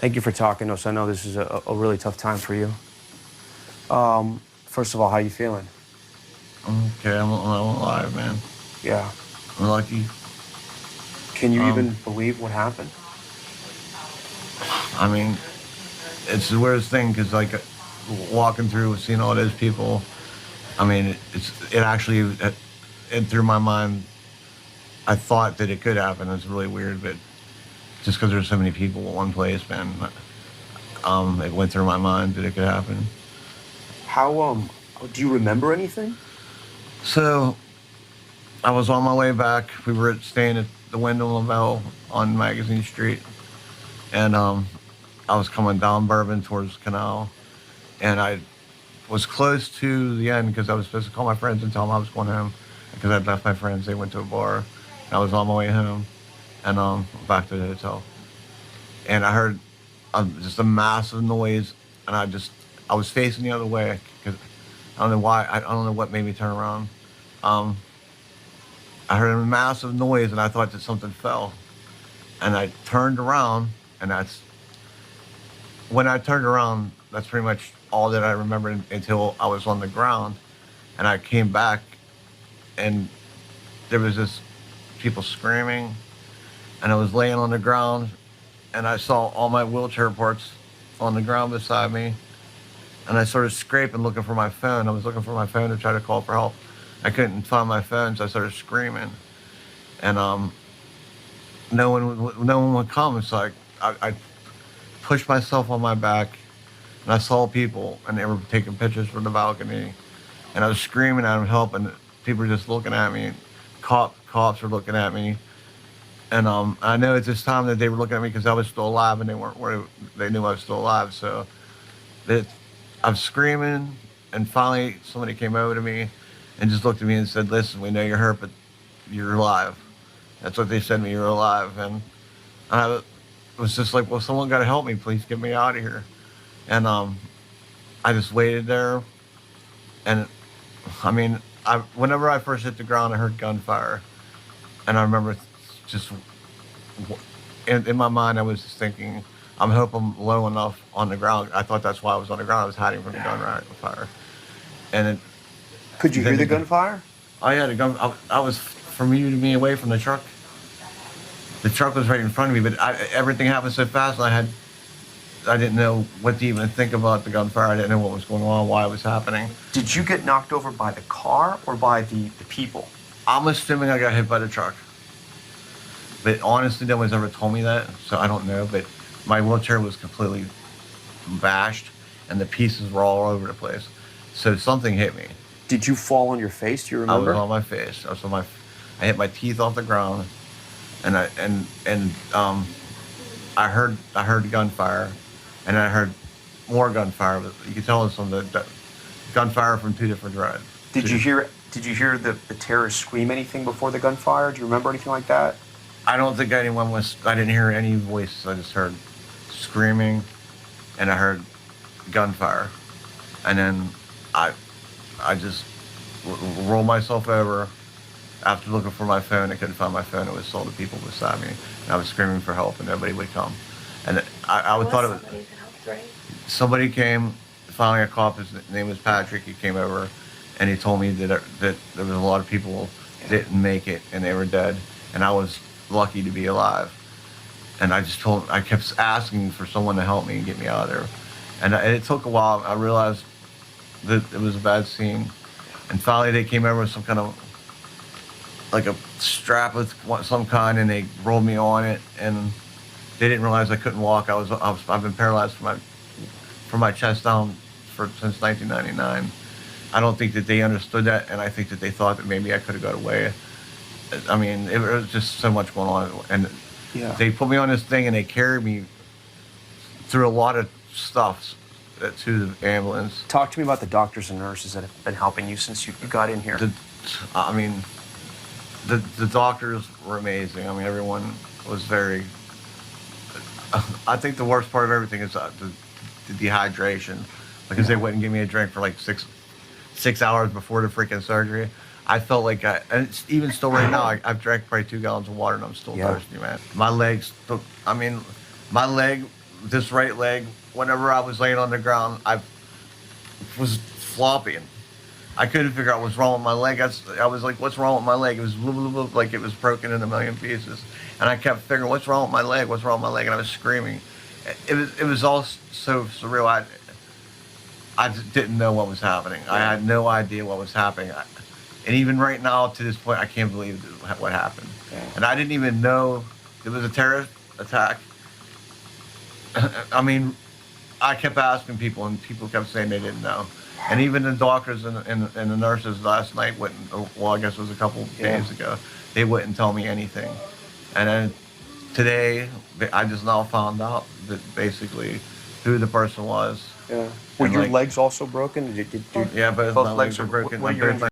Thank you for talking to us. I know this is a really tough time for you. First of all, how you feeling? Okay, I'm alive, man. Yeah. I'm lucky. Can you even believe what happened? I mean, it's the weirdest thing because, like, walking through, seeing all those people, I mean, it actually, it through my mind, I thought that it could happen. It's really weird, but just because there's so many people at one place, man, it went through my mind that it could happen. How, do you remember anything? So I was on my way back. We were staying at the Wyndham Lavelle on Magazine Street, and I was coming down Bourbon towards Canal, and I was close to the end because I was supposed to call my friends and tell them I was going home because I'd left my friends. They went to a bar. And I was on my way home, and back to the hotel, and I heard just a massive noise, and I was facing the other way because I don't know why. I don't know what made me turn around. Um, I heard a massive noise, and I thought that something fell, and I turned around, and that's when I turned around. That's pretty much all that I remember until I was on the ground, and I came back, and there was this people screaming, and I was laying on the ground, and I saw all my wheelchair parts on the ground beside me, and I started scraping looking for my phone. I was looking for my phone to try to call for help. I couldn't find my phone, so I started screaming, and no one would come. So I pushed myself on my back, and I saw people, and they were taking pictures from the balcony, and I was screaming at them, help, and people were just looking at me. Cops were looking at me, and I know at this time that they were looking at me because I was still alive, and they weren't worried. They knew I was still alive, so that I'm screaming, and finally somebody came over to me and just looked at me and said, "Listen, we know you're hurt, but you're alive." That's what they said to me. You're alive, and I was just like, "Well, someone got to help me, please, get me out of here." And I just waited there, and I mean, whenever I first hit the ground, I heard gunfire, and I remember just in my mind, I was just thinking, I'm hoping I'm low enough on the ground. I thought that's why I was on the ground. I was hiding from the gunfire, and it, Could you hear the then gunfire? I had a gun. I was from you to me away from the truck. The truck was right in front of me, but everything happened so fast, and I didn't know what to even think about the gunfire. I didn't know what was going on, why it was happening. Did you get knocked over by the car or by the people? I'm assuming I got hit by the truck. But honestly, no one's ever told me that, so I don't know. But my wheelchair was completely bashed, and the pieces were all over the place. So something hit me. Did you fall on your face? Do you I remember? was on my face. I hit my teeth off the ground, and I heard gunfire, and I heard more gunfire. But you could tell it's on the gunfire from two different directions. Did you hear the terrorists scream anything before the gunfire? Do you remember anything like that? I don't think anyone was. I didn't hear any voices. I just heard screaming, and I heard gunfire, and then I just rolled myself over. After looking for my phone, I couldn't find my phone. It was all the people beside me, and I was screaming for help, and nobody would come. And I would thought it was Somebody that helped, right? somebody came. Finally, a cop. His name was Patrick. He came over, and he told me that there was a lot of people didn't make it, and they were dead, and I was lucky to be alive. And I kept asking for someone to help me and get me out of there, and it took a while. I realized that it was a bad scene, and finally they came over with some kind of like a strap of some kind, and they rolled me on it, and they didn't realize I couldn't walk. I've been paralyzed from my chest down since 1999. I don't think that they understood that, and I think that they thought that maybe I could have got away. I mean, it was just so much going on, and Yeah. they put me on this thing, and they carried me through a lot of stuff to the ambulance. Talk to me about the doctors and nurses that have been helping you since you got in here. I mean, the doctors were amazing. I mean, everyone was very. I think the worst part of everything is the dehydration, because they wouldn't give me a drink for like six hours before the freaking surgery. I felt like and it's even still right now, I've drank probably 2 gallons of water and I'm still thirsty, man. My legs, my leg this right leg, whenever I was laying on the ground, I was flopping. I couldn't figure out what's wrong with my leg. I was like, what's wrong with my leg? It was blah, blah, blah, like it was broken in a million pieces. And I kept figuring, what's wrong with my leg? What's wrong with my leg? And I was screaming. It was all so surreal. I just didn't know what was happening. I had no idea what was happening. And even right now, to this point, I can't believe what happened. Yeah. And I didn't even know it was a terrorist attack. I mean, I kept asking people, and people kept saying they didn't know. And even the doctors and the nurses last night wouldn't, well, I guess it was a couple days ago, they wouldn't tell me anything. And then today, I just now found out that basically who the person was. Yeah. Were And your like- legs also broken? Did Yeah, but both my legs legs are broken. What are My your both